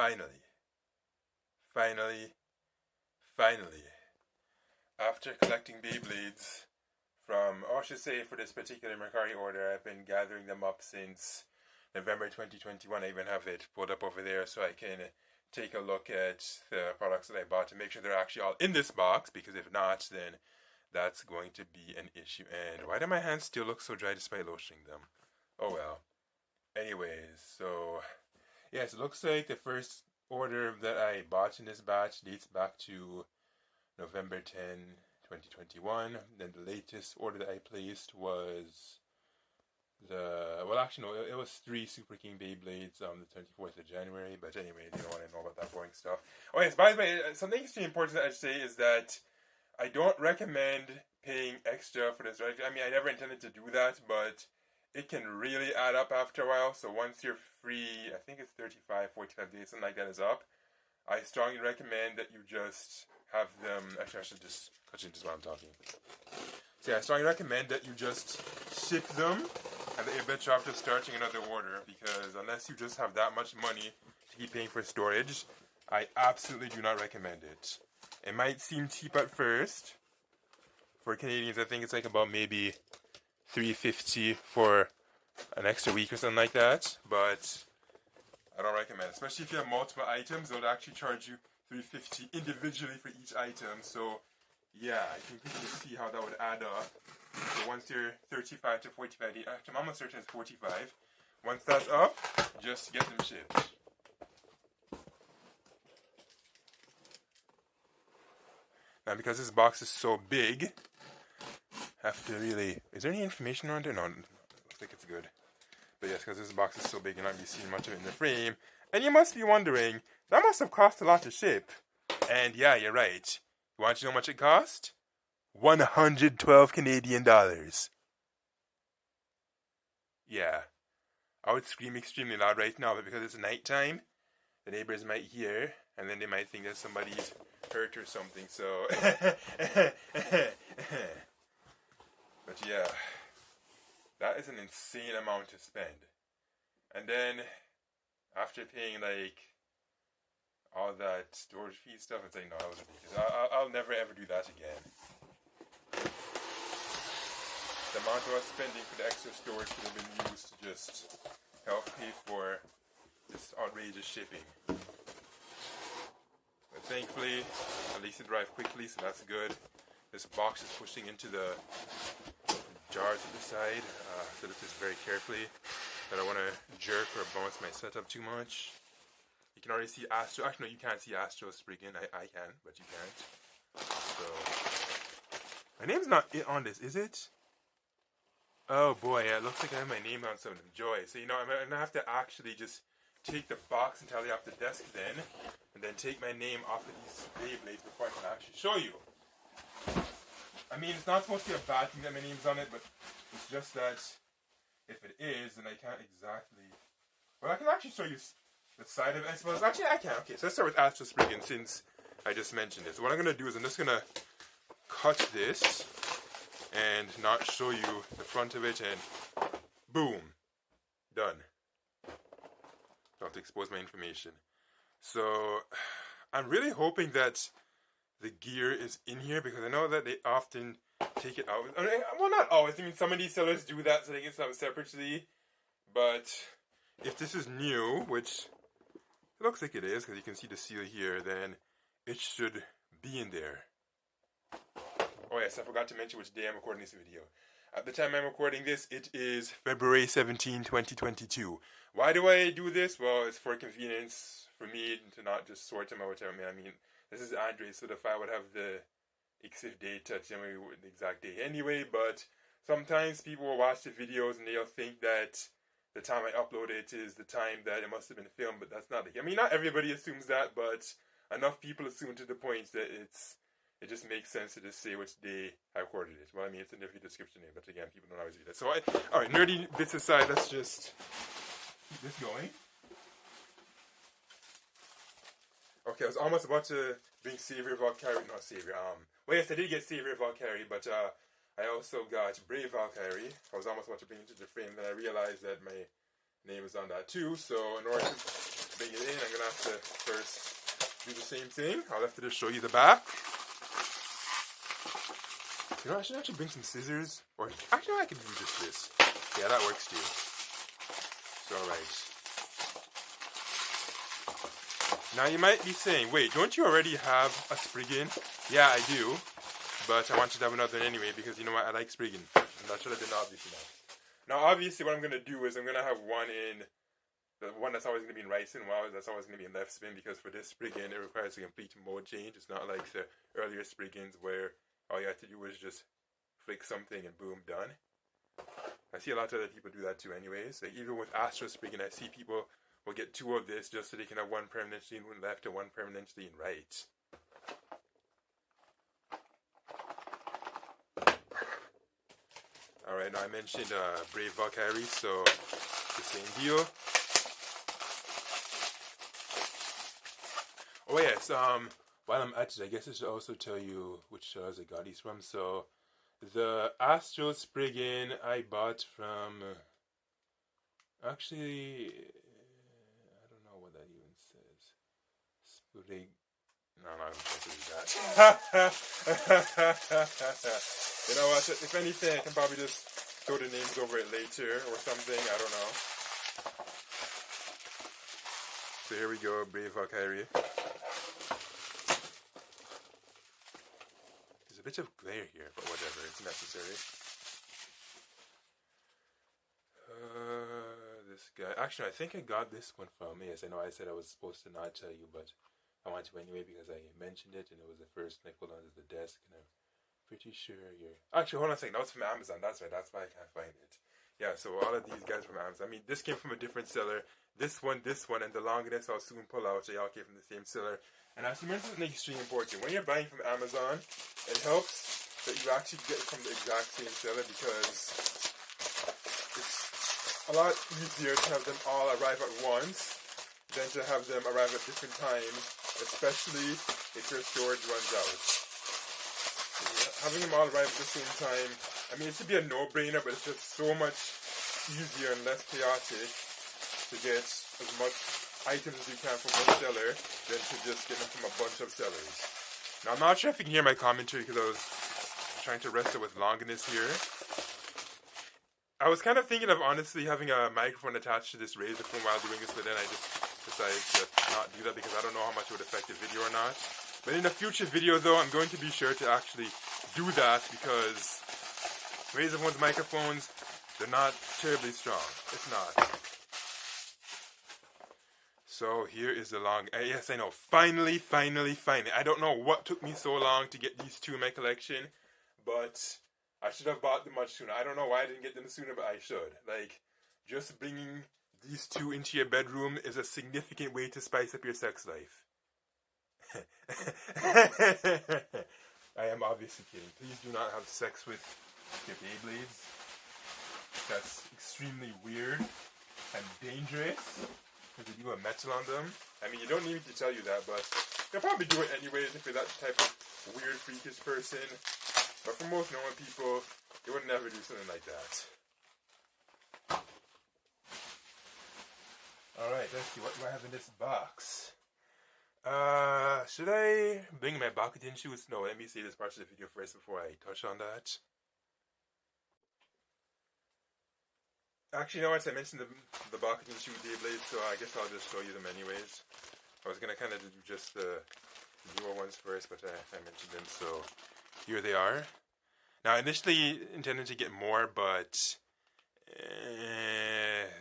finally, finally, finally, after collecting Beyblades from, or I should say for this particular Mercari order, I've been gathering them up since November 2021. I even have it pulled up over there so I can take a look at the products that I bought to make sure they're actually all in this box, because if not, then that's going to be an issue. And why do my hands still look so dry despite lotioning them? Oh well. Anyways, so yes, it looks like the first order that I bought in this batch dates back to November 10, 2021. Then the latest order that I placed was it was 3 Super King Beyblades on the 24th of January. But anyway, you don't want to know about that boring stuff. Oh yes, by the way, something extremely important that I'd say is that I don't recommend paying extra for this. I mean, I never intended to do that, but it can really add up after a while. So once you're free, I think it's 35, 45 days, something like that is up, I strongly recommend that you just have them. Actually, I should just cut you just while I'm talking. So yeah, I strongly recommend that you just ship them and that you're better off just starting another order, because unless you just have that much money to keep paying for storage, I absolutely do not recommend it. It might seem cheap at first. For Canadians, I think it's like about maybe $3.50 for an extra week or something like that, but I don't recommend it. Especially if you have multiple items, they'll actually charge you $3.50 individually for each item. So yeah, I can quickly see how that would add up. So once you're 35 to 45 days, actually I'm almost certain it's 45. Once that's up, just get them shipped. Now because this box is so big, I have to really... Is there any information on there? No, it looks like it's good. But yes, because this box is so big, you're not going to be seeing much of it in the frame. And you must be wondering, that must have cost a lot to ship. And yeah, you're right. You want to know how much it cost? 112 Canadian dollars. Yeah. I would scream extremely loud right now, but because it's nighttime, the neighbors might hear, and then they might think that somebody's hurt or something, so... But yeah, that is an insane amount to spend. And then, after paying like all that storage fee stuff, it's like, no, that was ridiculous. I'll never ever do that again. The amount I was spending for the extra storage could have been used to just help pay for this outrageous shipping. But thankfully, at least it arrived quickly, so that's good. This box is pushing into the jars to the side, so this is very carefully. I don't want to jerk or bounce my setup too much. You can already see Astro. Actually, no, you can't see Astro Spriggan. I can, but you can't. So, my name's not on this, is it? Oh boy, yeah, it looks like I have my name on some of them. Joy. So, you know, I'm going to have to actually just take the box entirely off the desk then, and then take my name off of these Beyblades before I can actually show you. I mean, it's not supposed to be a bad thing that my name's on it, but it's just that if it is, then I can't exactly... Well, I can actually show you the side of it, I suppose. Actually, I can. Okay, so let's start with Astro Spriggan since I just mentioned it. So what I'm going to do is I'm just going to cut this and not show you the front of it, and boom, done. Don't have to expose my information. So I'm really hoping that the gear is in here, because I know that they often take it out. I mean, well, not always. I mean, some of these sellers do that so they get something separately. But if this is new, which it looks like it is, because you can see the seal here, then it should be in there. Oh yes, I forgot to mention which day I'm recording this video. At the time I'm recording this, it is February 17, 2022. Why do I do this? Well, it's for convenience for me to not just sort them out. I mean, this is Android, so the file would have the EXIF data, generally the exact day anyway, but sometimes people will watch the videos and they'll think that the time I upload it is the time that it must have been filmed, but that's not the case. I mean, not everybody assumes that, but enough people assume to the point that it just makes sense to just say which day I recorded it. Well, I mean, it's in the video description there, but again, people don't always do that. So, alright, nerdy bits aside, let's just keep this going. Okay, I was almost about to bring Savior Valkyrie, not Savior, well yes, I did get Savior Valkyrie, but I also got Brave Valkyrie. I was almost about to bring it to the frame, then I realized that my name is on that too, so in order to bring it in. I'm gonna have to first do the same thing. I'll have to just show you the back. You know, I should actually bring some scissors. Or actually, I could do just this. Yeah, that works too. So, alright. Now you might be saying, wait, don't you already have a Spriggan? Yeah, I do. But I want you to have another one anyway because you know what? I like Spriggan. And that should have been obvious enough. Now, obviously, what I'm going to do is I'm going to have one in the one that's always going to be in right spin, one that's always going to be in left spin, because for this Spriggan, it requires a complete mode change. It's not like the earlier Spriggans where all you have to do is just flick something and boom, done. I see a lot of other people do that too anyways. Like even with Astro Spriggan, I see people will get two of this just so they can have one permanently in left and one permanently in right. Alright, now I mentioned Brave Valkyrie, so the same deal. Oh yes, while I'm at it, I guess I should also tell you which stores I got these from. So, the Astro Spriggan I bought from, actually, I don't know what that even says. Sprig, no, I'm not going to do that. You know what, if anything, I can probably just throw the names over it later or something, I don't know. So here we go, Brave Valkyrie. There's a bit of glare here, but whatever, it's necessary. This guy, actually I think I got this one from, yes, I know I said I was supposed to not tell you, but I want to anyway because I mentioned it and it was the first nickel under the desk and I'm pretty sure you're... Actually, hold on a second. That was from Amazon. That's right. That's why I can't find it. Yeah, so all of these guys from Amazon. I mean, this came from a different seller. This one, and the longest I'll soon pull out. So y'all came from the same seller. And actually, remember something extremely important. When you're buying from Amazon, it helps that you actually get it from the exact same seller because it's a lot easier to have them all arrive at once than to have them arrive at different times, especially if your storage runs out. Having them all arrive at the same time, I mean, it should be a no-brainer, but it's just so much easier and less chaotic to get as much items as you can from one seller than to just get them from a bunch of sellers. Now, I'm not sure if you can hear my commentary because I was trying to wrestle with longiness here. I was kind of thinking of honestly having a microphone attached to this Razer Phone while doing this, but then I just decided to not do that because I don't know how much it would affect the video or not. But in a future video though, I'm going to be sure to actually do that because Razer Phone's microphones, they're not terribly strong. It's not. So here is the long, yes I know, finally. I don't know what took me so long to get these two in my collection, but I should have bought them much sooner. I don't know why I didn't get them sooner, but I should. Like, just bringing these two into your bedroom is a significant way to spice up your sex life. I am obviously kidding. Please do not have sex with your Beyblades. That's extremely weird and dangerous because they do have metal on them. I mean, you don't need me to tell you that, but you'll probably do it anyways if you're that type of weird, freakish person. But for most normal people, they would never do something like that. Alright, let's see. What do I have in this box? Should I bring my Bakuten shoes? No, let me see this part of the video first before I touch on that. Actually, you know what? I mentioned the Bakuten shoe Beyblade, so I guess I'll just show you them anyways. I was going to kind of do just the newer ones first, but I mentioned them, so here they are. Now, I initially intended to get more, but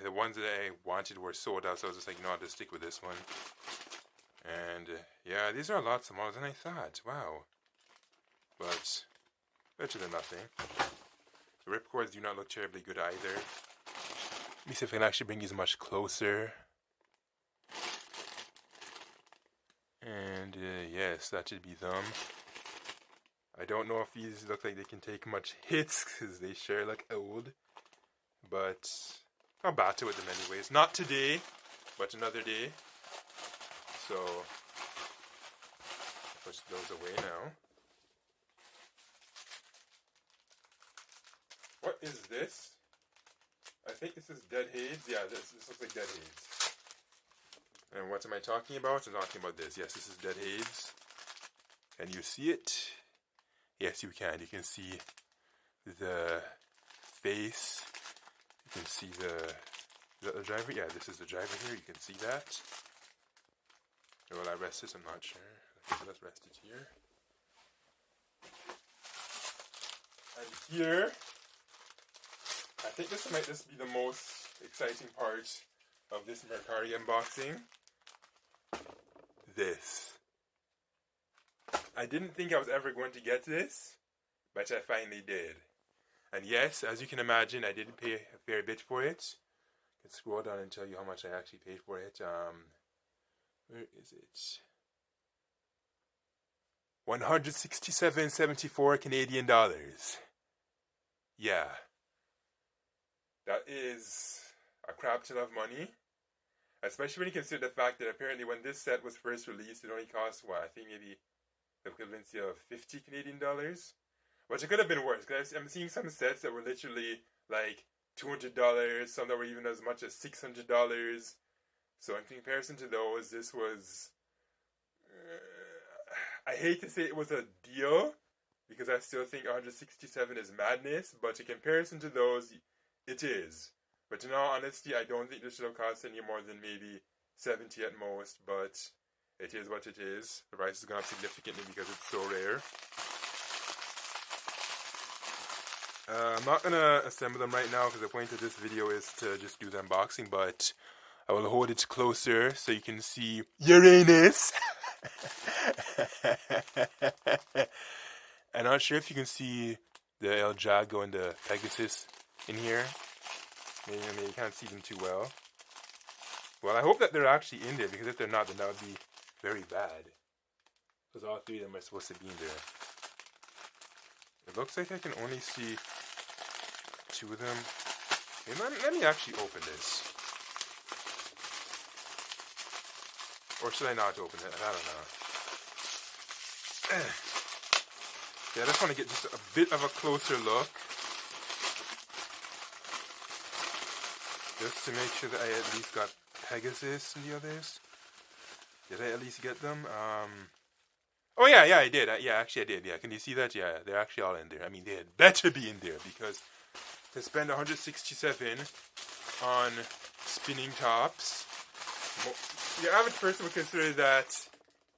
the ones that I wanted were sold out, so I was just like, no, I'll just stick with this one. And yeah, these are a lot smaller than I thought. Wow. But better than nothing. The ripcords do not look terribly good either. Let me see if I can actually bring these much closer. And yes, that should be them. I don't know if these look like they can take much hits because they sure look old. But I'll battle with them anyways. Not today, but another day. So, push those away now. What is this? I think this is Dead Hades. Yeah, this looks like Dead Hades. And what am I talking about? I'm talking about this. Yes, this is Dead Hades. Can you see it? Yes, you can. You can see the face. You can see the driver. Yeah, this is the driver here. You can see that. Will I rest this? I'm not sure. Okay, let's rest it here. And here, I think this might just be the most exciting part of this Mercari unboxing. This. I didn't think I was ever going to get this, but I finally did. And yes, as you can imagine, I did pay a fair bit for it. I can scroll down and tell you how much I actually paid for it. Where is it? 167.74 Canadian dollars. Yeah. That is a crap ton of money. Especially when you consider the fact that apparently when this set was first released, it only cost, what, I think maybe the equivalency of 50 Canadian dollars? Which it could have been worse, because I'm seeing some sets that were literally like $200, some that were even as much as $600. So in comparison to those, this was... I hate to say it was a deal, because I still think 167 is madness, but in comparison to those, it is. But in all honesty, I don't think this should have cost any more than maybe 70 at most, but it is what it is. The price has gone up significantly because it's so rare. I'm not going to assemble them right now because the point of this video is to just do the unboxing, but I will hold it closer so you can see Uranus. I'm not sure if you can see the El Jago and the Pegasus in here. Maybe you can't see them too well. Well, I hope that they're actually in there, because if they're not, then that would be very bad. Because all three of them are supposed to be in there. It looks like I can only see two of them. Let me actually open this. Or should I not open it? I don't know. Yeah, I just want to get just a bit of a closer look. Just to make sure that I at least got Pegasus and the others. Did I at least get them? Oh yeah, I did. Actually I did. Yeah, can you see that? Yeah, they're actually all in there. I mean, they had better be in there, because to spend 167 on spinning tops, the average person would consider that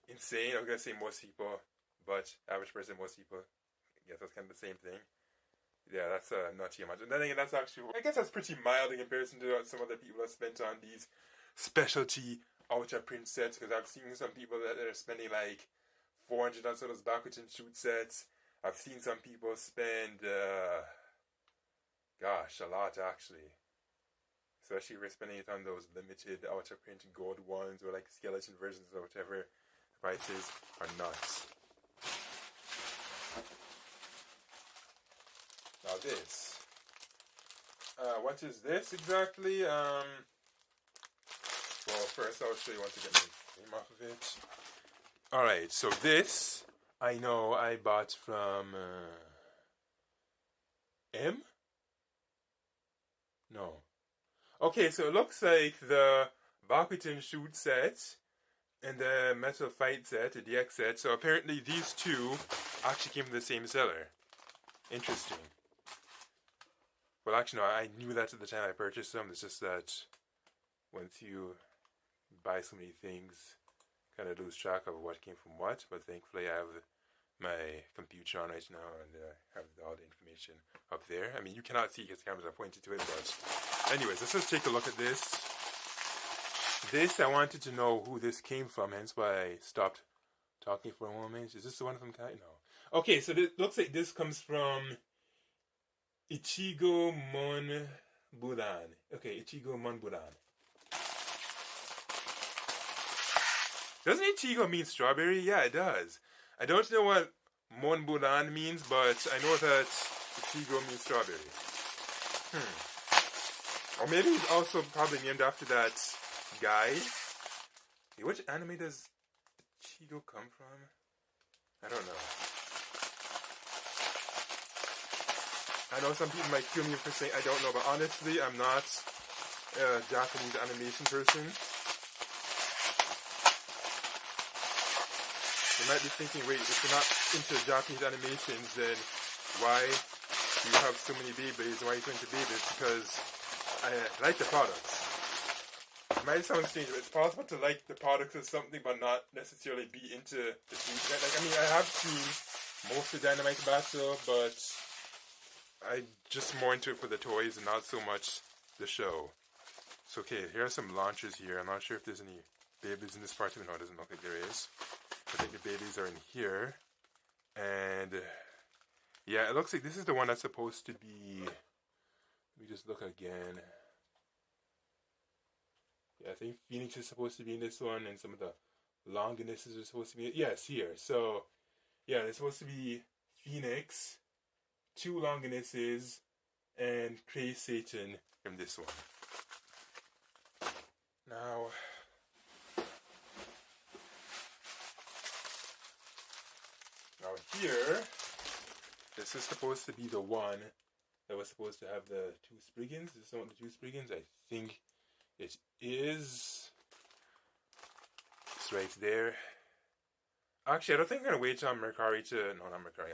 insane. I was gonna say most people, but average person, most people, I guess that's kind of the same thing. Yeah, that's not too much. And then again, that's actually, I guess that's pretty mild in comparison to what some other people have spent on these specialty ultra print sets, because I've seen some people that are spending like 400 on some of those Bakuten shoot sets. I've seen some people spend, gosh, a lot actually. Especially if we're spending it on those limited ultra print gold ones, or like skeleton versions or whatever. The prices are nuts. Now this. What is this exactly? Well, first I'll show you what to get my name off of it. Alright, so this, I know I bought from, M? No. Okay, so it looks like the Bakuten shoot set and the metal fight set, the DX set. So apparently these two actually came from the same seller. Interesting. Well, actually, no, I knew that at the time I purchased them. It's just that once you buy so many things, kind of lose track of what came from what. But thankfully, I have my computer on right now, and have all the information up there. I mean, you cannot see because the cameras are pointed to it, but anyways, let's just take a look at this. This, I wanted to know who this came from, hence why I stopped talking for a moment. Is this the one from Kai? No. Okay, so it looks like this comes from Ichigo Mon Buran. Okay, Ichigo Mon Buran. Doesn't Ichigo mean strawberry? Yeah, it does. I don't know what Mon Buran means, but I know that Ichigo means strawberry. Or maybe he's also probably named after that guy. Hey, which anime does Ichigo come from? I don't know. I know some people might kill me for saying I don't know, but honestly, I'm not a Japanese animation person. You might be thinking, wait, if you're not into Japanese animations, then why do you have so many Beyblades? Why are you into Beyblades? Because I like the products. It might sound strange, but it's possible to like the products of something but not necessarily be into the food. Like, I mean, I have seen most of Dynamite Battle, but I'm just more into it for the toys and not so much the show. So, okay, here are some launchers here. I'm not sure if there's any Beyblades in this part. No, it doesn't look like there is. I think the Beyblades are in here. And, yeah, it looks like this is the one that's supposed to be... Let me just look again. Yeah, I think Phoenix is supposed to be in this one, and some of the Longinuses are supposed to be... Yes, here. So, yeah, it's supposed to be Phoenix, 2 Longinuses, and Cray Satan from this one. Now... here, this is supposed to be the one that was supposed to have the 2 Spriggans. Is this one with the 2 Spriggans? I think it is. It's right there. Actually, I don't think I'm going to wait on Mercari to... No, not Mercari.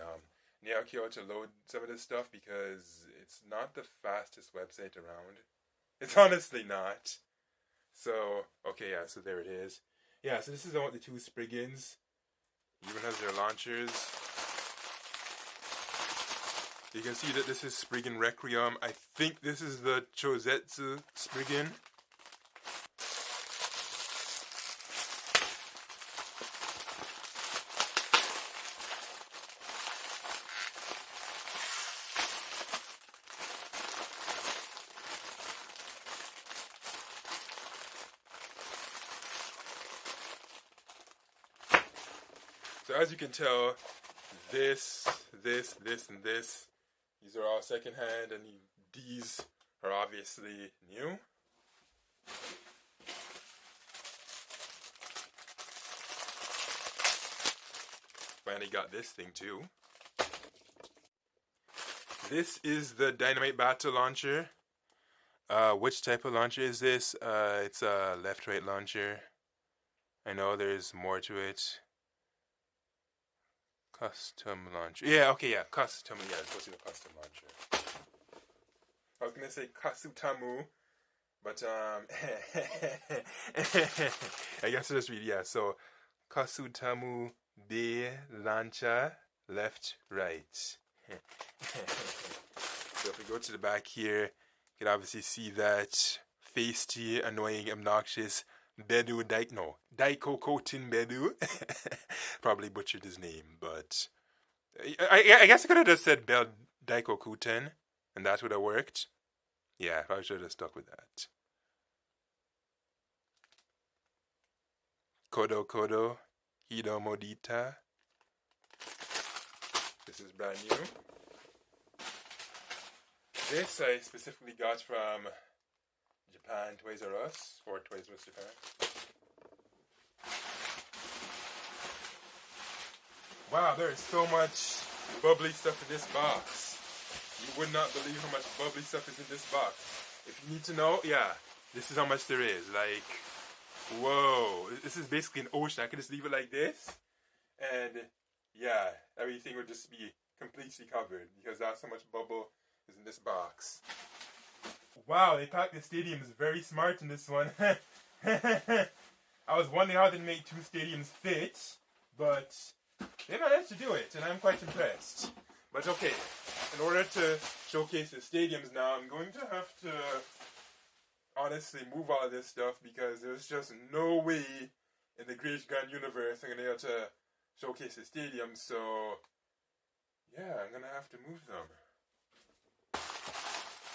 Neokyo to load some of this stuff because it's not the fastest website around. It's honestly not. So, okay, yeah, so there it is. Yeah, so this is the one with the 2 Spriggans. Even has their launchers. You can see that this is Spriggan Requiem. I think this is the Chozetsu Spriggan. So as you can tell, this, and this, these are all secondhand, and these are obviously new. Finally got this thing too. This is the Dynamite Battle launcher. Which type of launcher is this? It's a left-right launcher. I know there's more to it. Custom launcher. Yeah, okay, yeah, custom. Yeah, it's supposed to be a custom launcher. I was gonna say Kasutamu, but I guess I'll just read. Yeah, so Kasutamu de launcher, left, right. So if we go to the back here, you can obviously see that feisty, annoying, obnoxious Bedu Daiko Kotin Bedu. Probably butchered his name, but I guess I could have just said Daiko Kuten, and that would have worked. Yeah, I should have stuck with that. Kodo Kodo Hido Modita. This is brand new. This I specifically got from Japan Toys R Us, or Toys R Us Japan. Wow, there is so much bubbly stuff in this box. You would not believe how much bubbly stuff is in this box. If you need to know, yeah, this is how much there is. Like, whoa, this is basically an ocean. I could just leave it like this, and yeah, everything would just be completely covered because that's how much bubble is in this box. Wow, they packed the stadiums very smart in this one. I was wondering how they make 2 stadiums fit, but they managed to do it, and I'm quite impressed. But okay, in order to showcase the stadiums now, I'm going to have to honestly move all of this stuff because there's just no way in the Great Grand Universe I'm going to be able to showcase the stadiums, so yeah, I'm going to have to move them.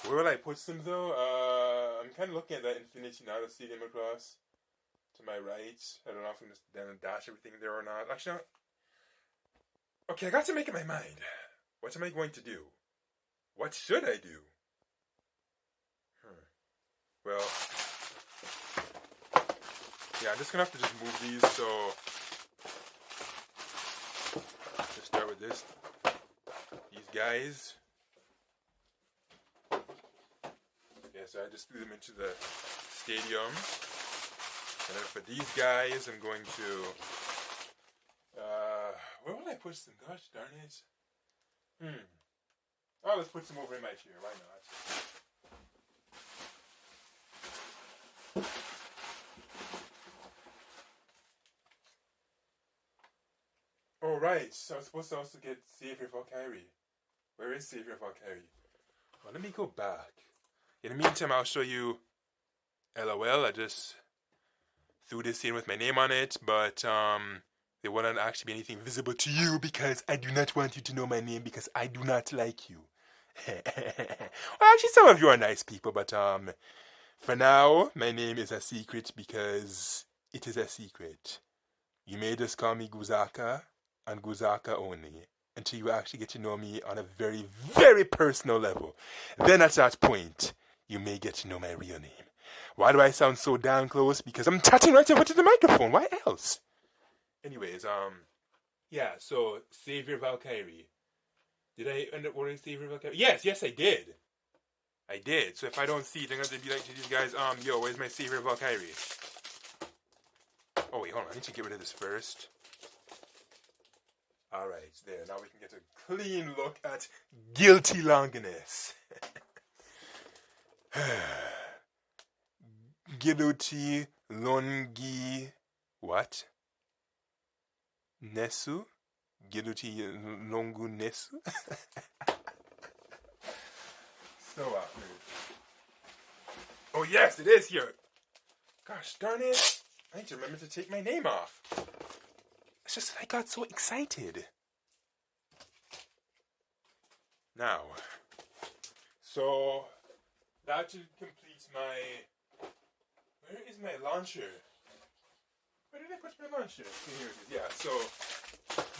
Where will I put them though? I'm kind of looking at that Infinity now, the stadium across to my right. I don't know if I'm just then dash everything there or not. Actually, okay, I got to make up my mind. What am I going to do? What should I do? Well, yeah, I'm just gonna have to just move these. So, let's start with this. These guys. Yeah, so I just threw them into the stadium. And then for these guys, I'm going to put some? Gosh darn it. Oh, let's put some over in my chair. Why not? Oh, right. So I was supposed to also get Savior Valkyrie. Where is Savior Valkyrie? Well, let me go back. In the meantime, I'll show you LOL. I just threw this in with my name on it, but there wouldn't actually be anything visible to you because I do not want you to know my name because I do not like you. Well, actually, some of you are nice people, but for now, my name is a secret because it is a secret. You may just call me Guuzaka and Guuzaka only until you actually get to know me on a very, very personal level. Then at that point, you may get to know my real name. Why do I sound so damn close? Because I'm chatting right over to the microphone. Why else? Anyways, yeah, so Savior Valkyrie. Did I end up ordering Savior Valkyrie? Yes, I did. I did. So if I don't see it, I'm going to be like to these guys, yo, where's my Savior Valkyrie? Oh, wait, hold on. I need to get rid of this first. Alright, there. Now we can get a clean look at Guilty Longinus. Guilty Longi... What? Nesu? Guilty Longu Nesu? So awkward. Oh, yes, it is here. Gosh darn it. I need to remember to take my name off. It's just that I got so excited. Now, so that should complete my... Where is my launcher? Where did I put my launcher? Here it is. Yeah, so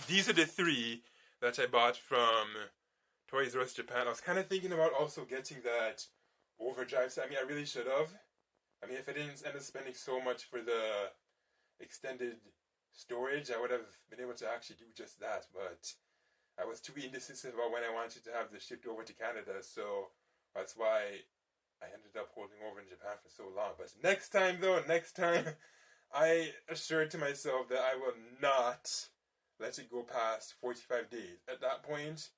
these are the 3 that I bought from Toys R Us Japan. I was kind of thinking about also getting that overdrive set. I mean, I really should have. I mean, if I didn't end up spending so much for the extended storage, I would have been able to actually do just that. But I was too indecisive about when I wanted to have this shipped over to Canada, so that's why I ended up holding over in Japan for so long. But next time, I assured to myself that I will not let it go past 45 days. At that point,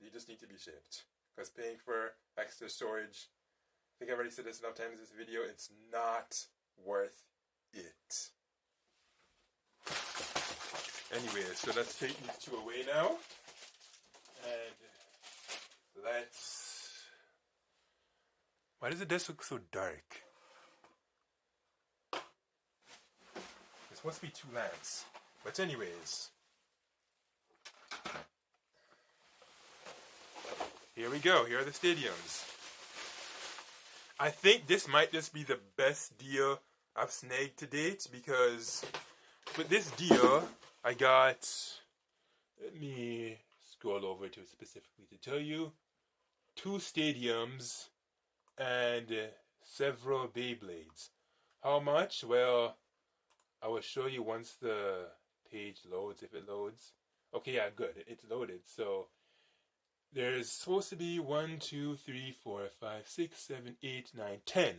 they just need to be shipped. Because paying for extra storage, I think I've already said this enough times in this video, it's not worth it. Anyway, so let's take these 2 away now. And let's... Why does the desk look so dark? This must be 2 lamps. But anyways... Here we go. Here are the stadiums. I think this might just be the best deal I've snagged to date because with this deal, I got... Let me scroll over to it specifically to tell you. 2 stadiums and several Beyblades. How much? Well, I will show you once the page loads, if it loads. Okay, yeah, good. It's loaded. So there's supposed to be 1, 2, 3, 4, 5, 6, 7, 8, 9, 10.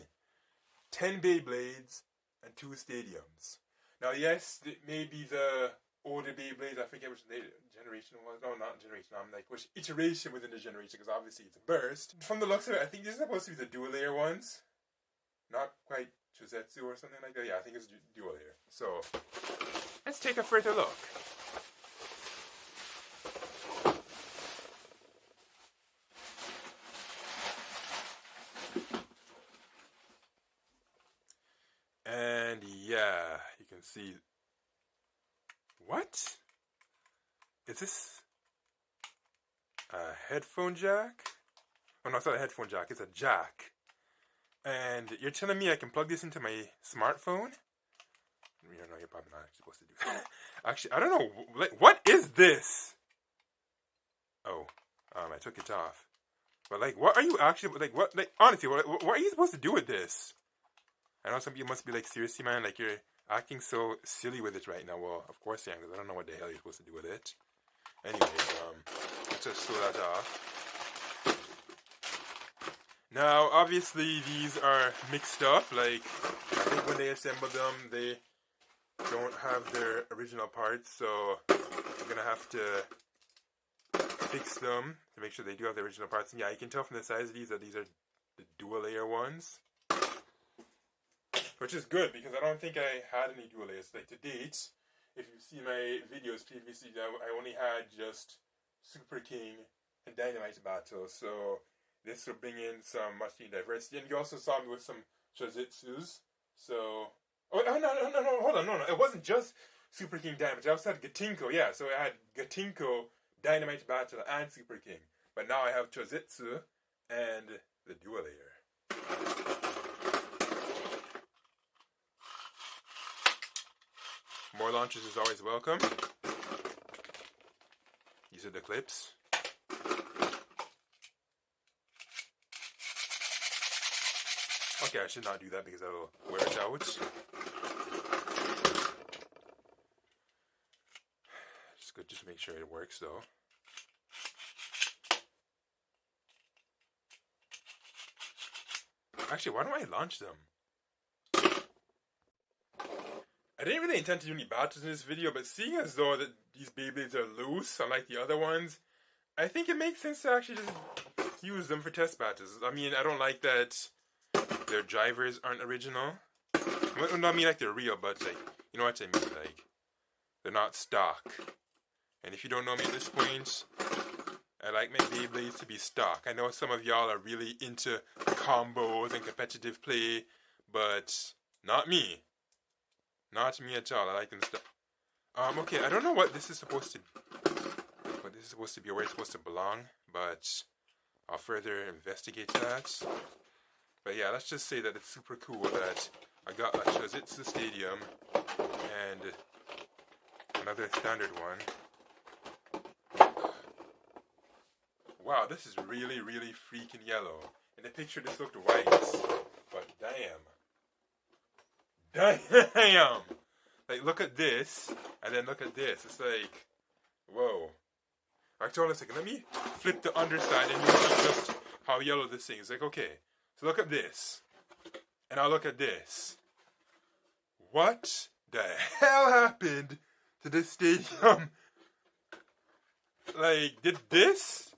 10 Beyblades and 2 stadiums. Now, yes, it may be the older Beyblades. I forget which generation it was. No, not generation. I'm like, which iteration within the generation, because obviously it's a burst. From the looks of it, I think this is supposed to be the dual layer ones. Not quite Chusetsu or something like that. Yeah, I think it's dual layer. So, let's take a further look. And yeah, you can see. What? Is this a headphone jack? Oh no, it's not a headphone jack, it's a jack. And you're telling me I can plug this into my smartphone? You know, you're probably not supposed to do that. Actually, I don't know. Like, what is this? Oh, I took it off. But like, what are you actually, like, what, like, honestly, what are you supposed to do with this? I know some people must be like, seriously, man, like, you're acting so silly with it right now. Well, of course I am, because I don't know what the hell you're supposed to do with it. Anyways, let's just throw that off. Now, obviously, these are mixed up. Like, I think when they assemble them, they don't have their original parts, so I'm gonna have to fix them to make sure they do have the original parts. And yeah, you can tell from the size of these that these are the dual layer ones, which is good because I don't think I had any dual layers. Like to date, if you see my videos previously, I only had just Super King and Dynamite battles. So this will bring in some much needed diversity. And you also saw me with some Shozitsus. So, oh no, hold on, no, it wasn't just Super King Dynamite. I also had Gatinko, yeah. So I had Gatinko, Dynamite Battle, and Super King. But now I have Chozitsu and the dual layer. More launches is always welcome. These are the clips. Okay, I should not do that because that'll wear it out. It's good just to make sure it works though. Actually, why don't I launch them? I didn't really intend to do any battles in this video, but seeing as though that these Beyblades are loose, unlike the other ones, I think it makes sense to actually just use them for test battles. I mean, I don't like that their drivers aren't original. Well, no, I mean like they're real, but like, you know what I mean, like, they're not stock. And if you don't know me at this point, I like my Beyblades to be stock. I know some of y'all are really into combos and competitive play, but not me. Not me at all. I like them stock. Okay, I don't know what this is supposed to be or where it's supposed to belong, but I'll further investigate that. But yeah, let's just say that it's super cool that I got a Shozitsu Stadium and another standard one. Wow, this is really, really freaking yellow. In the picture, this looked white, but damn. Damn! Like, look at this, and then look at this. It's like, whoa. Actually, hold on a second. Let me flip the underside and you see just how yellow this thing is. Like, okay. So look at this. And I'll look at this. What the hell happened to this stadium? Like, did this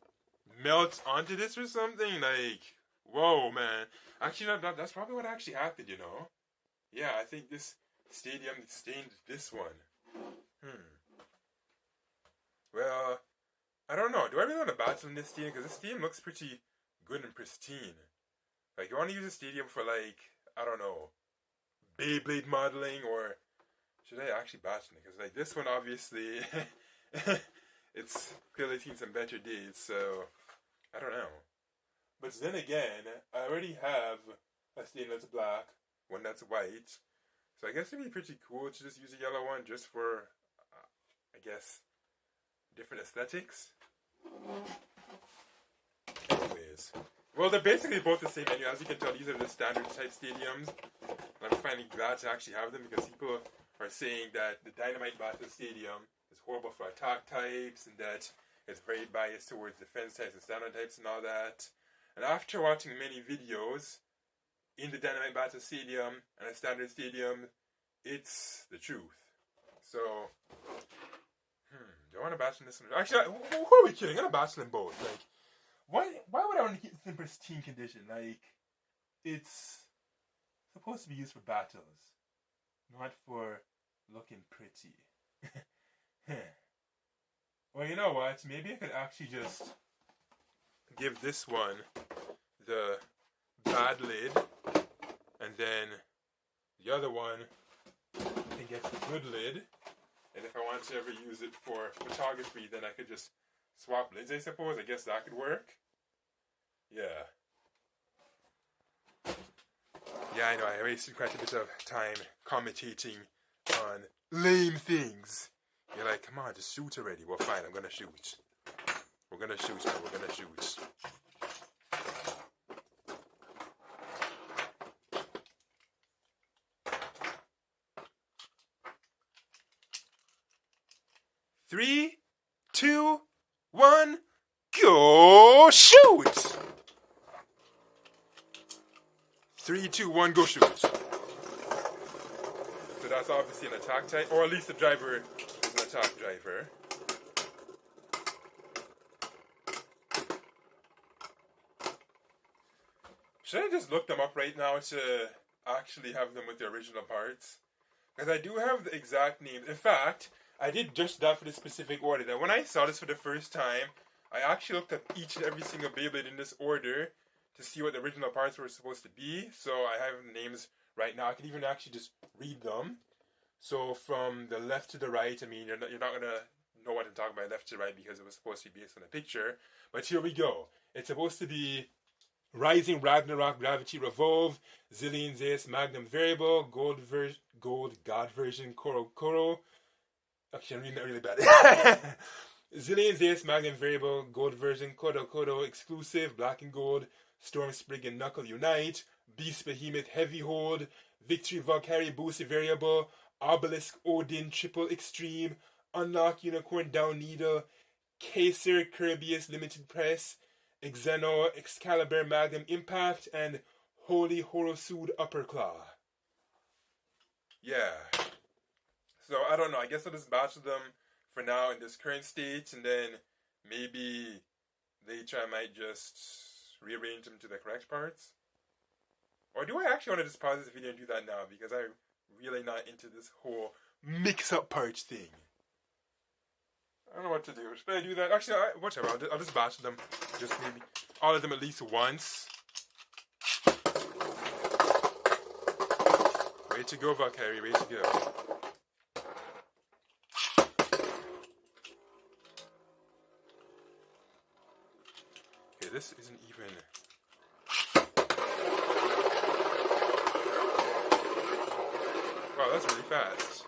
melt onto this or something? Like, whoa, man. Actually, that's probably what actually happened, you know? Yeah, I think this stadium stained this one. Well, I don't know. Do I really want to battle in this stadium? Because this stadium looks pretty good and pristine. Like, you want to use a stadium for, like, I don't know, Beyblade modeling, or should I actually battle it? Because, like, this one, obviously, it's clearly seen some better days, so I don't know. But then again, I already have a stadium that's black, one that's white, so I guess it'd be pretty cool to just use a yellow one just for, I guess, different aesthetics. Anyways. Well, they're basically both the same menu. As you can tell, these are the standard type stadiums. And I'm finally glad to actually have them because people are saying that the Dynamite Battle Stadium is horrible for attack types and that it's very biased towards defense types and standard types and all that. And after watching many videos in the Dynamite Battle Stadium and a standard stadium, it's the truth. So, do I want to battle in this one? Actually, who are we kidding? I'm going to battle in both. Like, why would I want to keep this in pristine condition? Like, it's supposed to be used for battles, not for looking pretty. Well, you know what? Maybe I could actually just give this one the bad lid, and then the other one can get the good lid. And if I want to ever use it for photography, then I could just swap lids, I suppose. I guess that could work. Yeah. Yeah, I know. I wasted quite a bit of time commentating on lame things. You're like, come on, just shoot already. Well, fine, I'm gonna shoot. We're gonna shoot now. We're gonna shoot. Three, 2, 1, go shoot! 3, 2, 1, go shoot. So that's obviously an attack type, or at least the driver is an attack driver. Should I just look them up right now to actually have them with the original parts? Because I do have the exact names. In fact, I did just that for this specific order. That when I saw this for the first time, I actually looked up each and every single Beyblade in this order to see what the original parts were supposed to be. So I have names right now. I can even actually just read them. So from the left to the right, I mean, you're not going to know what I'm talking about left to right because it was supposed to be based on a picture. But here we go. It's supposed to be Rising Ragnarok, Gravity Revolve, Zillion Zeus, Magnum Variable, Gold God Version, Koro. Actually, I'm reading that really bad. Zillion Zeus, Magnum Variable, Gold Version, Kodo, Exclusive, Black and Gold, Storm Sprig and Knuckle Unite, Beast Behemoth Heavy Hold, Victory Valkyrie Boost Variable, Obelisk Odin Triple Extreme, Unlock Unicorn Down Needle, Caesar Kirby's Limited Press, Xeno Excalibur Magnum Impact, and Holy Horosude Upper Claw. Yeah. So I don't know. I guess I'll just batch them for now in this current state, and then maybe later I might just rearrange them to the correct parts. Or do I actually want to just pause this video and do that now? Because I'm really not into this whole mix-up parts thing. I don't know what to do. Should I do that? Actually, whatever. I'll just batch them. Just maybe all of them at least once. Way to go, Valkyrie. Way to go. Okay, this isn't even... Wow, that's really fast.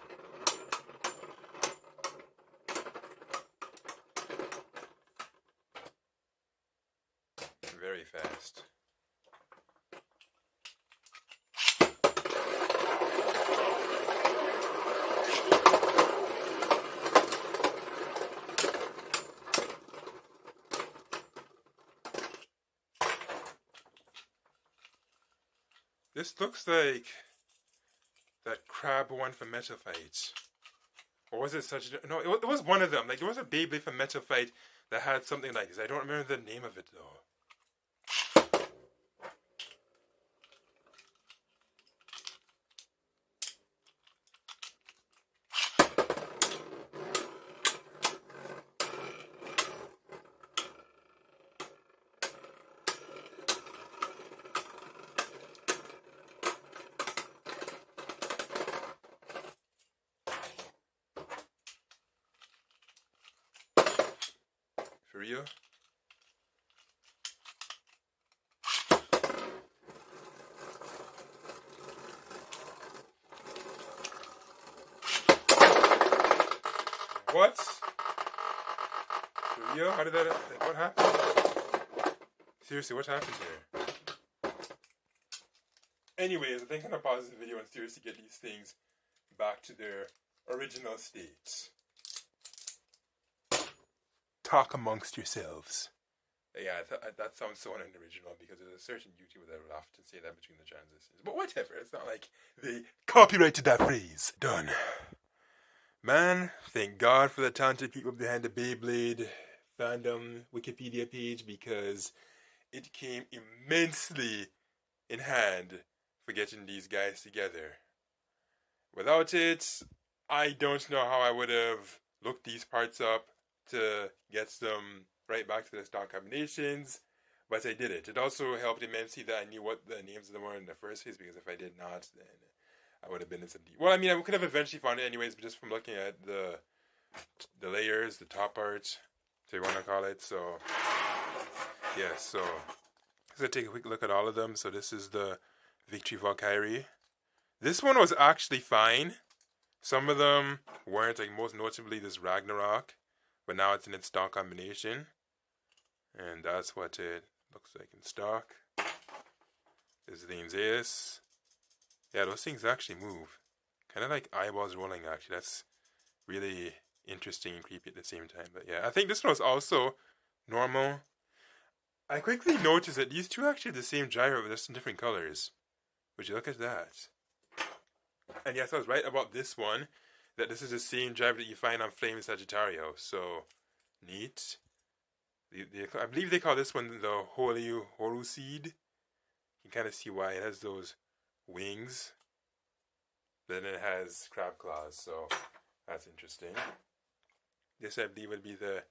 Very fast. This looks like that crab one from Metal Fight. Or was it such a... No, it was one of them. Like, there was a Beyblade from Metal Fight that had something like this. I don't remember the name of it, though. For real? What? For real? How did that... What happened? Seriously, what happened here? Anyways, I think I'm gonna pause this video and seriously get these things back to their original state. Talk amongst yourselves. Yeah, that sounds so unoriginal because there's a certain YouTuber that would often say that between the transitions. But whatever, it's not like they copyrighted that phrase. Done. Man, thank God for the talented people behind the Beyblade fandom Wikipedia page because it came immensely in hand for getting these guys together. Without it, I don't know how I would have looked these parts up to get them right back to the stock combinations, but I did it. It also helped immensely that I knew what the names of them were in the first place, because if I did not, then I would have been in some deep... Well, I mean, I could have eventually found it anyways, but just from looking at the layers, the top part, so you want to call it. So, yeah, so let's go take a quick look at all of them. So this is the Victory Valkyrie. This one was actually fine. Some of them weren't, like most notably this Ragnarok. But now it's in its stock combination. And that's what it looks like in stock. This is the Zeus. Yeah, those things actually move. Kind of like eyeballs rolling, actually. That's really interesting and creepy at the same time. But yeah, I think this one was also normal. I quickly noticed that these two actually have the same gyro, but just in different colors. Would you look at that? And yes, I was right about this one. That this is the same driver that you find on Flame Sagittario. So, neat. I believe they call this one the Holy Horuseed. You can kind of see why it has those wings. Then it has crab claws, so that's interesting. This, I believe, would be the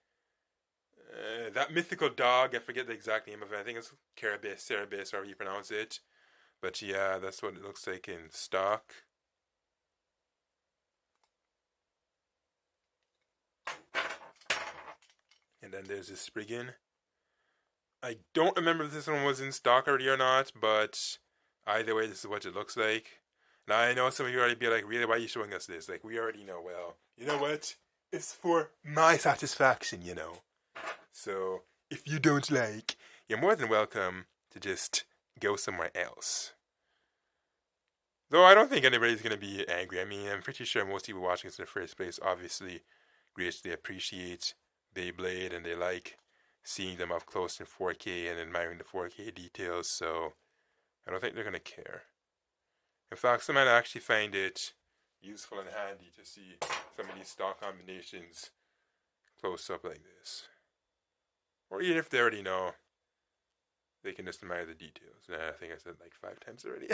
that mythical dog. I forget the exact name of it. I think it's Carabas, Cerebus, however you pronounce it. But yeah, that's what it looks like in stock. And then there's this Spriggan. I don't remember if this one was in stock already or not, but either way, this is what it looks like. Now, I know some of you already be like, really, why are you showing us this? Like, we already know. Well, you know what? It's for my satisfaction, you know. So, if you don't like, you're more than welcome to just go somewhere else. Though I don't think anybody's going to be angry. I mean, I'm pretty sure most people watching this in the first place obviously greatly appreciate Beyblade, and they like seeing them up close in 4K and admiring the 4K details, so I don't think they're going to care. In fact, some might actually find it useful and handy to see some of these stock combinations close up like this. Or even if they already know, they can just admire the details. Nah, I think I said like 5 times already.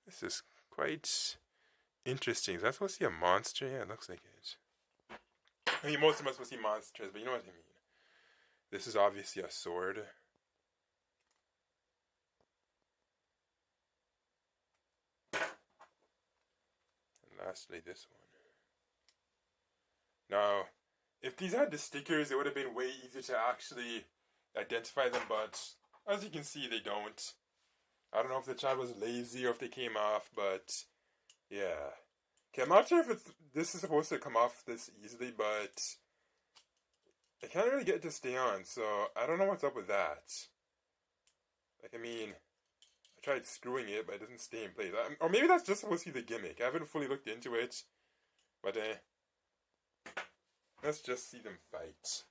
This is quite interesting. Is that supposed to be a monster? Yeah, it looks like it. I mean, most of them are supposed to be monsters, but you know what I mean. This is obviously a sword. And lastly, this one. Now, if these had the stickers, it would have been way easier to actually identify them, but as you can see, they don't. I don't know if the child was lazy or if they came off, but yeah. Okay, I'm not sure if this is supposed to come off this easily, but I can't really get it to stay on, so I don't know what's up with that. Like, I mean, I tried screwing it, but it doesn't stay in place. Or maybe that's just supposed to be the gimmick. I haven't fully looked into it, but let's just see them fight.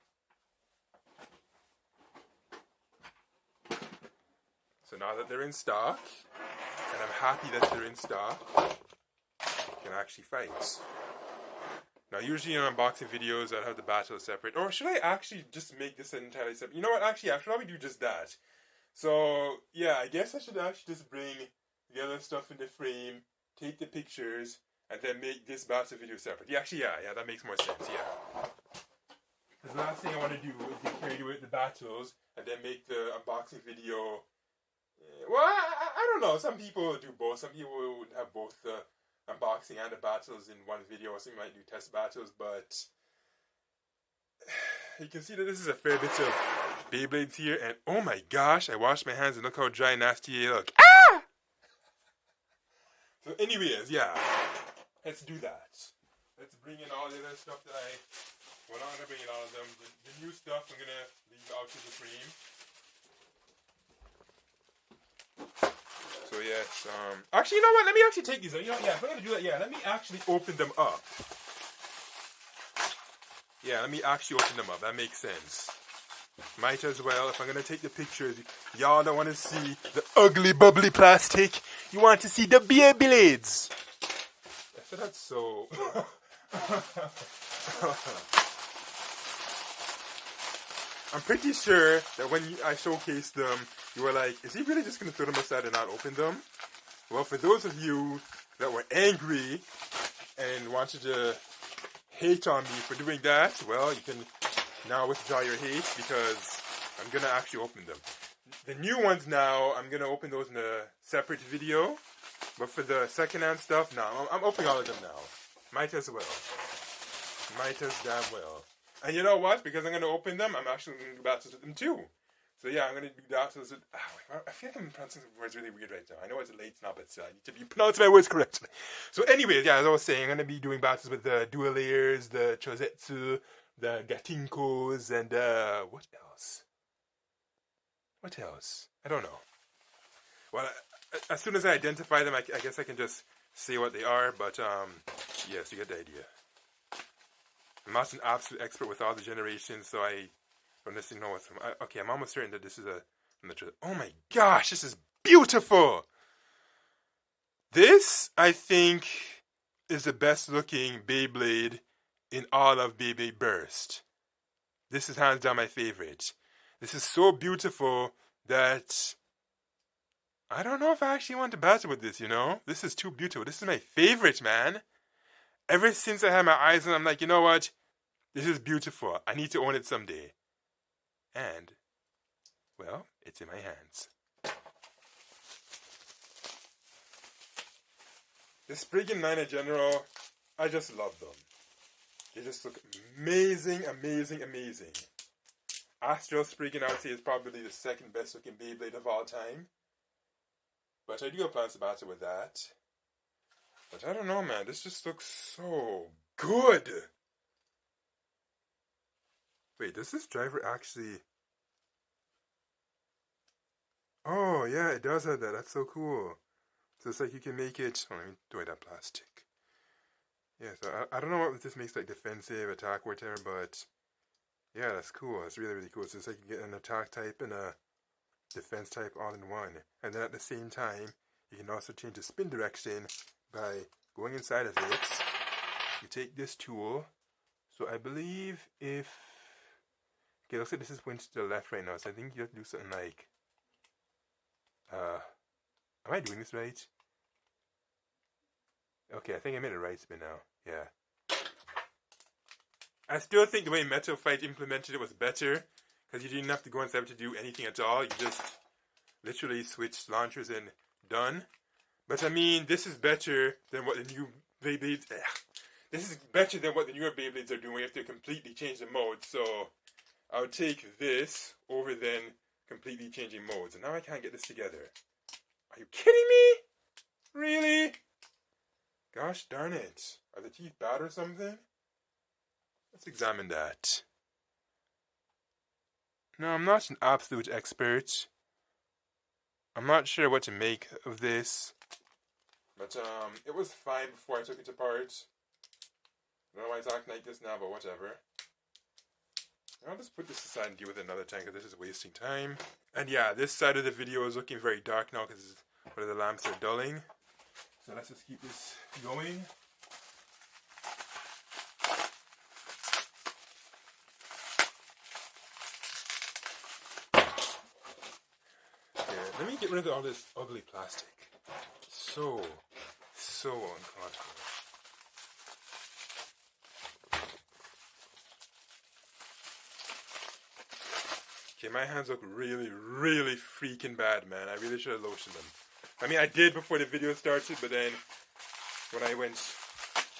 So now that they're in stock, and I'm happy that they're in stock, I can actually fight. Now, usually in unboxing videos, I'd have the battle separate. Or should I actually just make this entirely separate? You know what? Actually, I should probably do just that. So, yeah, I guess I should actually just bring the other stuff in the frame, take the pictures, and then make this battle video separate. Yeah, actually, yeah, that makes more sense, yeah. Because the last thing I want to do is get carried away with the battles, and then make the unboxing video. Well, I don't know. Some people do both. Some people would have both the unboxing and the battles in one video. Some might do test battles, but you can see that this is a fair bit of Beyblades here. And oh my gosh, I washed my hands and look how dry and nasty they look. Ah! So anyways, yeah, let's do that. Let's bring in all the other stuff that well, I'm not going to bring in all of them. The new stuff I'm going to leave out to the frame. So yes, actually, you know what? Let me actually take these. You know, yeah, if I'm gonna do that, yeah, let me actually open them up. Yeah, let me actually open them up. That makes sense. Might as well. If I'm gonna take the pictures, y'all don't want to see the ugly, bubbly plastic. You want to see the Beyblades. I said that's so. I'm pretty sure that when I showcased them, you were like, is he really just going to throw them aside and not open them? Well, for those of you that were angry and wanted to hate on me for doing that, well, you can now withdraw your hate because I'm going to actually open them. The new ones now, I'm going to open those in a separate video. But for the second-hand stuff, no, I'm opening all of them now. Might as well. Might as damn well. And you know what? Because I'm going to open them, I'm actually going to do battles with them too. So yeah, I'm going to do battles with... I feel like I'm pronouncing the words really weird right now. I know it's late now, but I need to be pronouncing my words correctly. So anyways, yeah, as I was saying, I'm going to be doing battles with the Duelayers, the Chozetsu, the Gatinkos, and what else? What else? I don't know. Well, as soon as I identify them, I guess I can just say what they are, but yes, you get the idea. I'm not an absolute expert with all the generations, so I don't necessarily know what's from. Okay, I'm almost certain that this is oh my gosh, this is beautiful! This, I think, is the best looking Beyblade in all of Beyblade Burst. this is hands down my favorite. This is so beautiful that I don't know if I actually want to battle with this, you know? This is too beautiful. This is my favorite, man. Ever since I had my eyes on it, I'm like, you know what? This is beautiful. I need to own it someday. And, well, it's in my hands. The Spriggan 9 in general, I just love them. They just look amazing, amazing, amazing. Astral Spriggan, I would say, is probably the second best looking Beyblade of all time. But I do have plans to battle with that. But I don't know, man. This just looks so good. Wait, does this driver actually... Oh, yeah, it does have that. That's so cool. So it's like you can make it... Oh, let me do that plastic. Yeah, so I don't know what this makes, like defensive, attack, whatever, but... Yeah, that's cool. That's really, really cool. So it's like you get an attack type and a defense type all in one. And then at the same time, you can also change the spin direction by going inside of it. You take this tool. So I believe if... Okay, looks like this is pointing to the left right now. So I think you have to do something like... Am I doing this right? Okay, I think I made a right spin now. Yeah. I still think the way Metal Fight implemented it was better, because you didn't have to go inside to do anything at all. You just literally switched launchers and done. But I mean, this is better than what the new Beyblades... This is better than what the newer Beyblades are doing. We have to completely change the mode. So I would take this over than completely changing modes. And now I can't get this together. Are you kidding me? Really? Gosh darn it. Are the teeth bad or something? Let's examine that. No, I'm not an absolute expert. I'm not sure what to make of this. But it was fine before I took it apart. I don't know why it's acting like this now, but whatever. I'll just put this aside and deal with it another time, because this is wasting time. And yeah, this side of the video is looking very dark now because one of the lamps are dulling. So let's just keep this going. Let me get rid of all this ugly plastic. So uncomfortable. Okay, my hands look really, really freaking bad, man. I really should have lotioned them. I mean, I did before the video started, but then when I went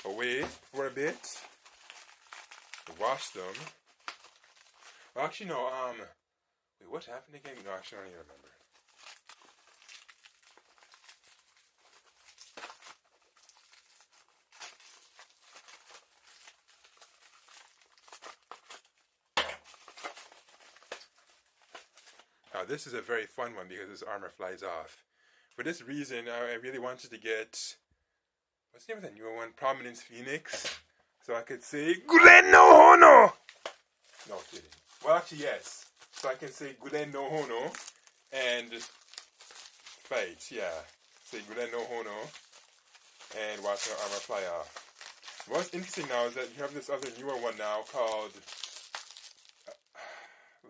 away for a bit, I washed them. Well, actually, no, wait, what happened again? No, actually, I don't even remember. Now, this is a very fun one because this armor flies off. For this reason, I really wanted to get, what's the name of the newer one? Prominence Phoenix. So I could say, Gulen no Hono! No kidding. Well, actually, yes. So I can say Gulen no Hono and fight, yeah. Say Gulen no Hono and watch the armor fly off. What's interesting now is that you have this other newer one now called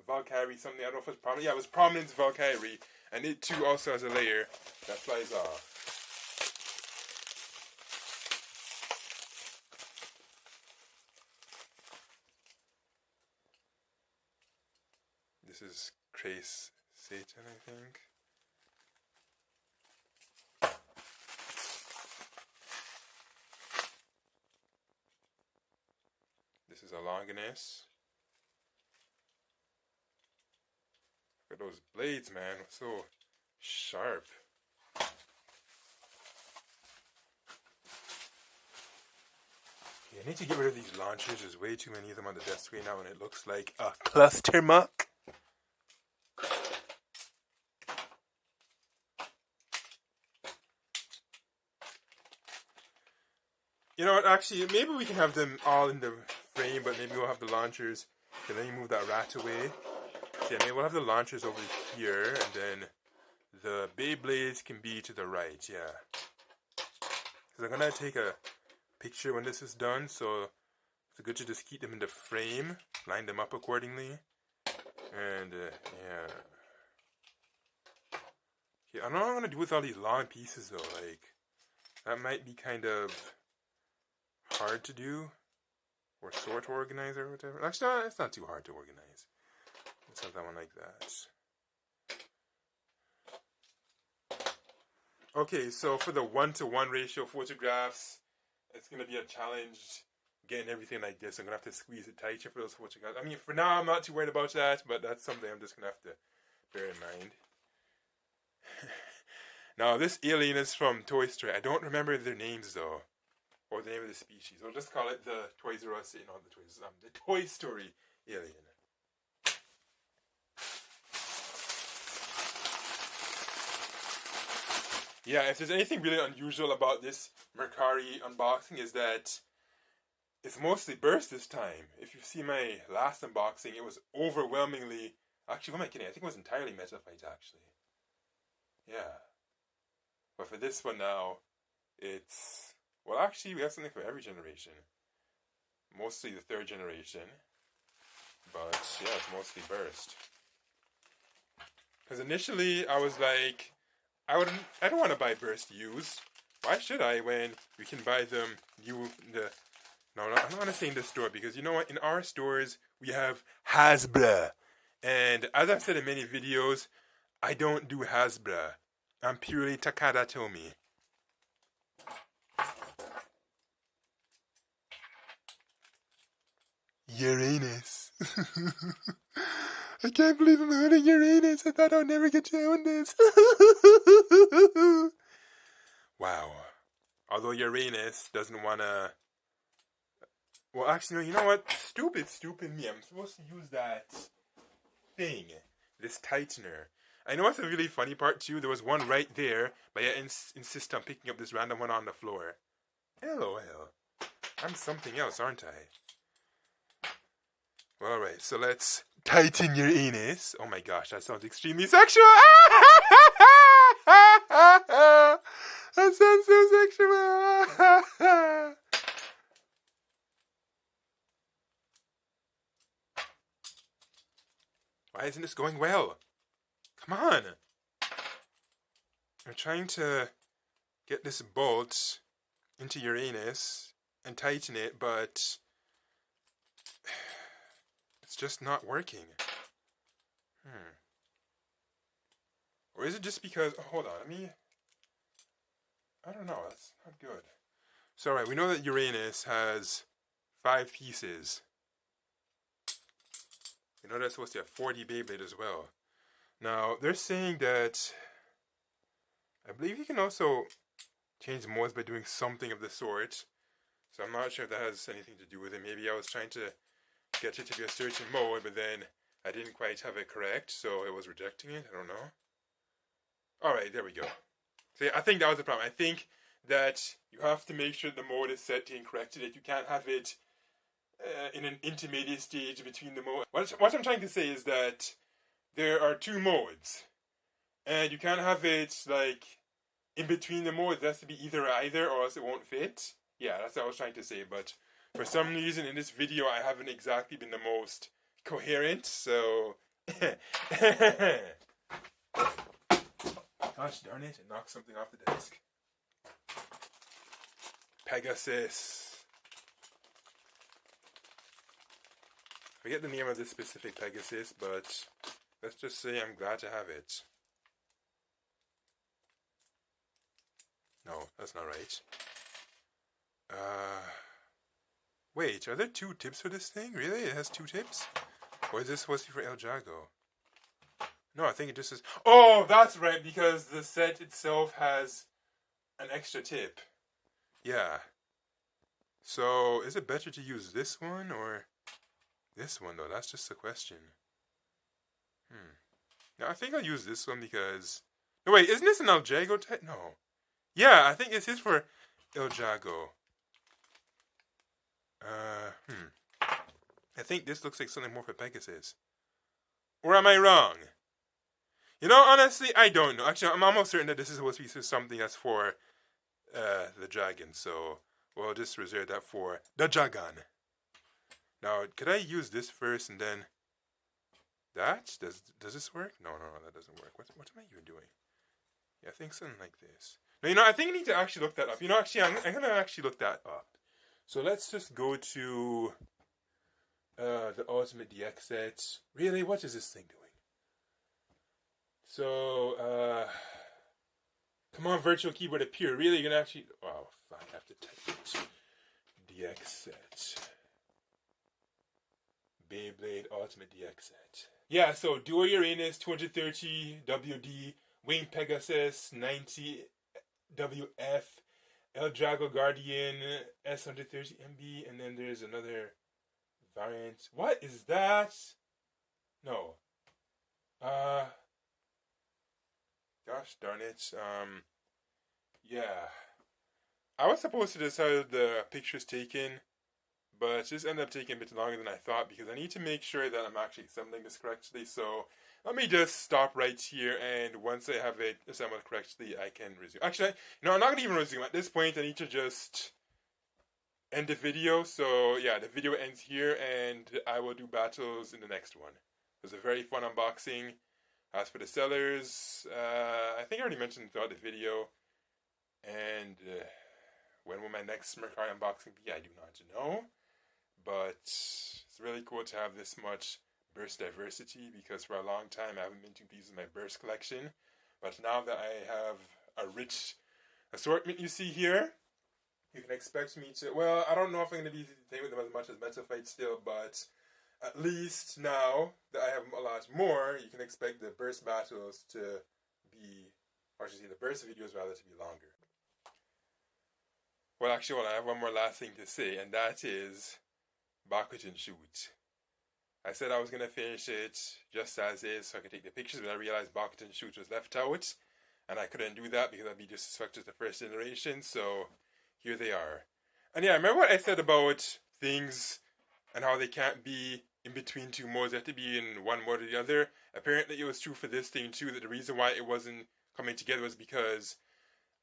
Valkyrie something. I don't know if it's Prominence. Yeah, it was Prominence Valkyrie. And it too also has a layer that flies off. This is Crace Satan, I think. This is a Longinus. Look at those blades, man. So sharp. I need to get rid of these launchers. There's way too many of them on the desk right now, and it looks like a cluster muck. You know what, actually, maybe we can have them all in the frame, but maybe we'll have the launchers. Okay, let me move that rat away. So yeah, maybe we'll have the launchers over here, and then the Beyblades can be to the right, yeah. Because I'm going to take a picture when this is done, so It's good to just keep them in the frame, line them up accordingly, and yeah. Okay, I don't know what I'm gonna do with all these long pieces though. Like, that might be kind of hard to do, or sort to organize or whatever. Actually, no, it's not too hard to organize. Let's have that one like that. Okay, so for the 1-to-1 ratio photographs, it's going to be a challenge getting everything like this. I'm going to have to squeeze it tighter for those photographs. I mean, for now, I'm not too worried about that, but that's something I'm just going to have to bear in mind. Now, this alien is from Toy Story. I don't remember their names, though, or the name of the species. We'll just call it the Toys R Us, the Toy Story alien. Yeah, if there's anything really unusual about this Mercari unboxing is that it's mostly burst this time. If you see my last unboxing, it was overwhelmingly... Actually, what am I kidding? I think it was entirely Metaphite, actually. Yeah. But for this one now, it's... Well, actually, we have something for every generation. Mostly the third generation. But, yeah, it's mostly burst. Because initially, I was like... I don't want to buy burst used. Why should I when we can buy them new? No, I'm not going to say in the store because you know what? In our stores, we have Hasbro. And as I've said in many videos, I don't do Hasbro. I'm purely Takada Tomy. Uranus. I can't believe I'm holding Uranus. I thought I would never get to own this. Wow. Although Uranus doesn't want to... Well, actually, no, you know what? Stupid me. I'm supposed to use that thing. This tightener. I know it's a really funny part, too. There was one right there, but I insist on picking up this random one on the floor. LOL. I'm something else, aren't I? Well, alright, so let's tighten your anus. Oh my gosh, that sounds extremely sexual. That sounds so sexual. Why isn't this going well? Come on. I'm trying to get this bolt into your anus and tighten it, but it's just not working. Or is it just because... Oh, hold on, I don't know, that's not good. So, alright, we know that Uranus has 5 pieces. We know that's supposed to have 40 Beyblade as well. Now, they're saying that... I believe you can also change modes by doing something of the sort. So I'm not sure if that has anything to do with it. Maybe I was trying to get it to be a certain mode, but then I didn't quite have it correct, so it was rejecting it. I don't know. Alright, there we go. So yeah, I think that was the problem. I think that you have to make sure the mode is set incorrectly. That you can't have it in an intermediate stage between the modes. What I'm trying to say is that there are 2 modes. And you can't have it, like, in between the modes. It has to be either or either, or else it won't fit. Yeah, that's what I was trying to say. But for some reason in this video, I haven't exactly been the most coherent, so... Gosh darn it, it knocked something off the desk. Pegasus. I forget the name of this specific Pegasus, but let's just say I'm glad to have it. No, that's not right. Wait, are there 2 tips for this thing? Really? It has 2 tips? Or is this supposed to be for El Jago? No, I think it just says... Oh, that's right, because the set itself has an extra tip. Yeah. So, is it better to use this one or this one, though? That's just the question. Now, I think I'll use this one because... No, wait, isn't this an El Jago type? No. Yeah, I think this is for El Jago. I think this looks like something more for Pegasus. Or am I wrong? You know, honestly, I don't know. Actually, I'm almost certain that this is supposed to be something that's for the dragon. So we'll just reserve that for the dragon. Now, could I use this first and then that? Does this work? No, that doesn't work. What am I even doing? Yeah, I think something like this. No, I think I need to actually look that up. Actually, I'm gonna actually look that up. So let's just go to the Ultimate DX set. Really, what is this thing doing? So, come on, Virtual Keyboard appear. Really, you're gonna actually... Oh, fuck, I have to type it. DX set. Beyblade Ultimate DX set. Yeah, so Duo Uranus 230 WD, Wing Pegasus 90 WF, El Drago Guardian S130 MB, and then there's another variant. What is that? No. Gosh darn it. Yeah. I was supposed to just have the pictures taken, but it just ended up taking a bit longer than I thought because I need to make sure that I'm actually assembling this correctly. So let me just stop right here, and once I have it assembled correctly, I can resume. Actually, I'm not going to even resume. At this point, I need to just end the video. So yeah, the video ends here, and I will do battles in the next one. It was a very fun unboxing. As for the sellers, I think I already mentioned throughout the video. And when will my next Mercari unboxing be? I do not know. But it's really cool to have this much burst diversity because for a long time I haven't been too pleased with my burst collection. But now that I have a rich assortment you see here, you can expect me to... Well, I don't know if I'm going to be playing with them as much as Metal Fight still, but at least now that I have a lot more, you can expect the burst battles to be... Or I should say the burst videos rather to be longer. Well, actually, I have one more last thing to say, and that is Bakuten shoot. I said I was going to finish it just as is so I could take the pictures, but I realized Bakuten shoot was left out, and I couldn't do that because I'd be disrespectful to the first generation, so here they are. And yeah, remember what I said about things and how they can't be in between two modes, they have to be in one mode or the other? Apparently it was true for this thing too, that the reason why it wasn't coming together was because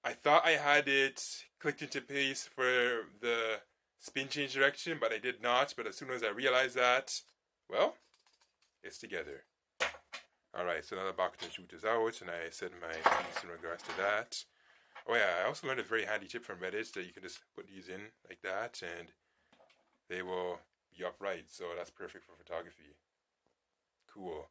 I thought I had it clicked into place for the spin change direction, but I did not. But as soon as I realized that, well, it's together. Alright, so now the Bakuten shoot is out, and I said my piece in regards to that. Oh yeah, I also learned a very handy tip from Reddit that you can just put these in like that, and they will be upright, so that's perfect for photography. Cool.